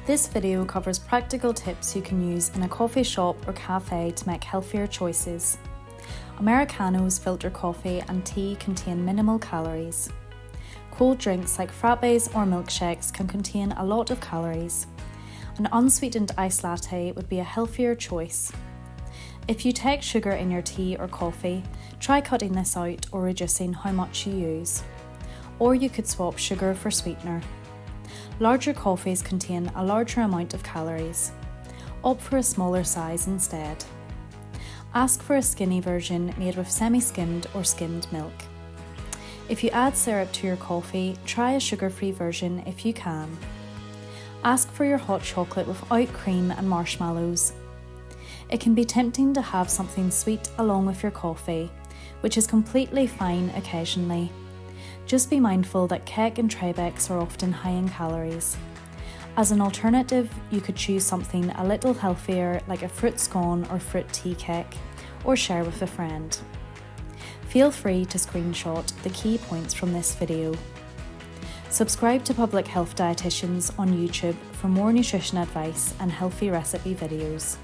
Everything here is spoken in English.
This video covers practical tips you can use in a coffee shop or cafe to make healthier choices. Americanos, filter coffee and tea contain minimal calories. Cold drinks like frappes or milkshakes can contain a lot of calories. An unsweetened iced latte would be a healthier choice. If you take sugar in your tea or coffee, try cutting this out or reducing how much you use. Or you could swap sugar for sweetener. Larger coffees contain a larger amount of calories. Opt for a smaller size instead. Ask for a skinny version made with semi-skimmed or skimmed milk. If you add syrup to your coffee, try a sugar-free version if you can. Ask for your hot chocolate without cream and marshmallows. It can be tempting to have something sweet along with your coffee, which is completely fine occasionally. Just be mindful that cake and tray bakes are often high in calories. As an alternative, you could choose something a little healthier like a fruit scone or fruit tea cake, or share with a friend. Feel free to screenshot the key points from this video. Subscribe to Public Health Dietitians on YouTube for more nutrition advice and healthy recipe videos.